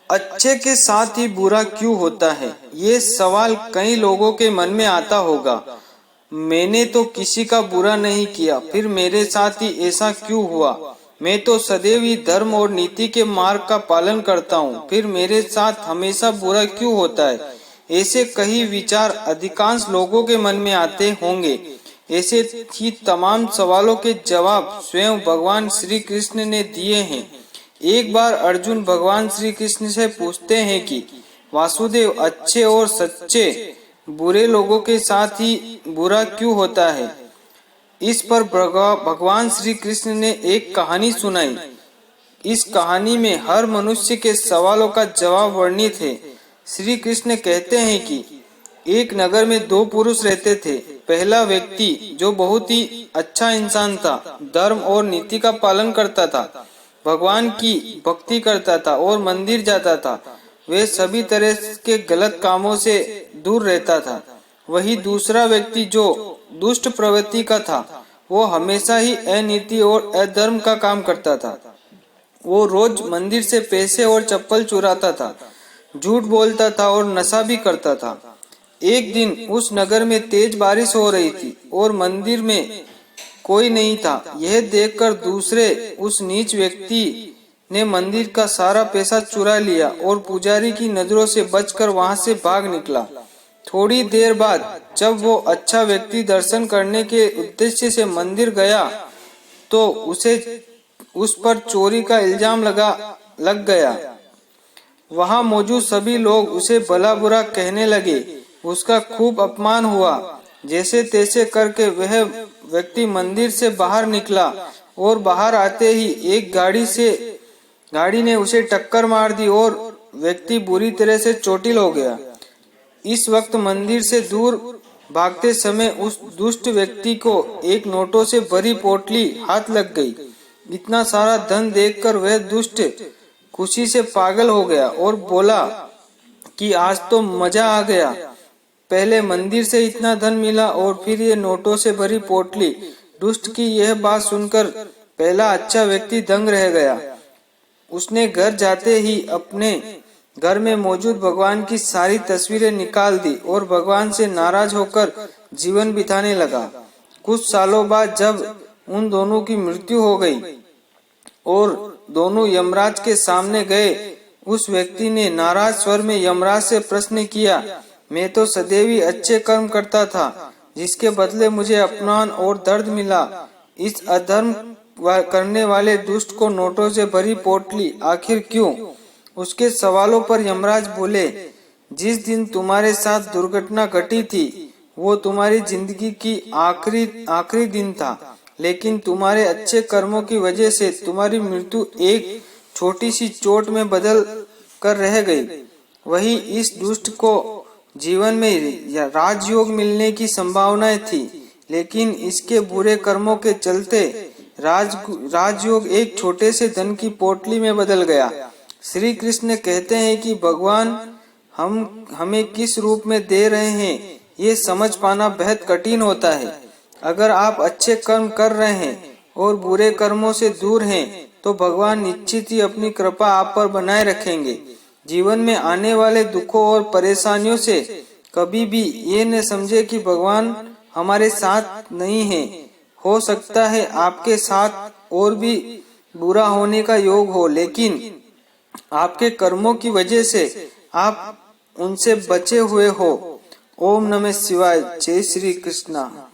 अच्छे के साथ ही बुरा क्यों होता है? ये सवाल कई लोगों के मन में आता होगा। मैंने तो किसी का बुरा नहीं किया, फिर मेरे साथ ही ऐसा क्यों हुआ? मैं तो सदैव ही धर्म और नीति के मार्ग का पालन करता हूँ, फिर मेरे साथ हमेशा बुरा क्यों होता है? ऐसे कई विचार अधिकांश लोगों के मन में आते होंगे। ऐसे ही तमाम सवालों के जवाब स्वयं भगवान श्री कृष्ण ने दिए हैं। एक बार अर्जुन भगवान श्री कृष्ण से पूछते हैं कि वासुदेव, अच्छे और सच्चे बुरे लोगों के साथ ही बुरा क्यों होता है? इस पर भगवान श्री कृष्ण ने एक कहानी सुनाई। इस कहानी में हर मनुष्य के सवालों का जवाब वर्णित है। श्री कृष्ण कहते हैं कि एक नगर में दो पुरुष रहते थे। पहला व्यक्ति जो बहुत ही अच्छा इंसान था, धर्म और नीति का पालन करता था, भगवान की भक्ति करता था और मंदिर जाता था। वह सभी तरह के गलत कामों से दूर रहता था। वही दूसरा व्यक्ति जो दुष्ट प्रवृत्ति का था, वो हमेशा ही अनीति और अधर्म का काम करता था। वो रोज मंदिर से पैसे और चप्पल चुराता था, झूठ बोलता था और नशा भी करता था। एक दिन उस नगर में तेज बारिश हो रही थी और मंदिर में कोई नहीं था। यह देखकर दूसरे उस नीच व्यक्ति ने मंदिर का सारा पैसा चुरा लिया और पुजारी की नजरों से बचकर वहां से भाग निकला। थोड़ी देर बाद जब वो अच्छा व्यक्ति दर्शन करने के उद्देश्य से मंदिर गया तो उस पर चोरी का इल्जाम लग गया। वहां मौजूद सभी लोग उसे भला बुरा कहने लगे। उसका खूब अपमान हुआ। जैसे तैसे करके वह व्यक्ति मंदिर से बाहर निकला और बाहर आते ही एक गाड़ी ने उसे टक्कर मार दी और व्यक्ति बुरी तरह से चोटिल हो गया। इस वक्त मंदिर से दूर भागते समय उस दुष्ट व्यक्ति को एक नोटों से भरी पोटली हाथ लग गई। इतना सारा धन देखकर वह दुष्ट खुशी से पागल हो गया और बोला कि आज तो मजा आ गया। पहले मंदिर से इतना धन मिला और फिर ये नोटों से भरी पोटली। दुष्ट की यह बात सुनकर पहला अच्छा व्यक्ति दंग रह गया। उसने घर जाते ही अपने घर में मौजूद भगवान की सारी तस्वीरें निकाल दी और भगवान से नाराज होकर जीवन बिताने लगा। कुछ सालों बाद जब उन दोनों की मृत्यु हो गई और दोनों यमराज के सामने गए, उस व्यक्ति ने नाराज स्वर में यमराज से प्रश्न किया, मैं तो सदैव ही अच्छे कर्म करता था, जिसके बदले मुझे अपमान और दर्द मिला। इस अधर्म करने वाले दुष्ट को नोटों से भरी पोटली आखिर क्यों? उसके सवालों पर यमराज बोले, जिस दिन तुम्हारे साथ दुर्घटना घटी थी वो तुम्हारी जिंदगी की आखिरी दिन था, लेकिन तुम्हारे अच्छे कर्मों की वजह से तुम्हारी मृत्यु एक छोटी सी चोट में बदल कर रह गई। वही इस दुष्ट को जीवन में राजयोग मिलने की संभावनाएं थी, लेकिन इसके बुरे कर्मों के चलते राजयोग एक छोटे से धन की पोटली में बदल गया। श्री कृष्ण कहते हैं कि भगवान हमें किस रूप में दे रहे हैं, ये समझ पाना बेहद कठिन होता है। अगर आप अच्छे कर्म कर रहे हैं और बुरे कर्मों से दूर हैं, तो भगवान निश्चित ही अपनी कृपा आप पर बनाए रखेंगे। जीवन में आने वाले दुखों और परेशानियों से कभी भी ये न समझे कि भगवान हमारे साथ नहीं है। हो सकता है आपके साथ और भी बुरा होने का योग हो, लेकिन आपके कर्मों की वजह से आप उनसे बचे हुए हो। ओम नमः शिवाय। जय श्री कृष्णा।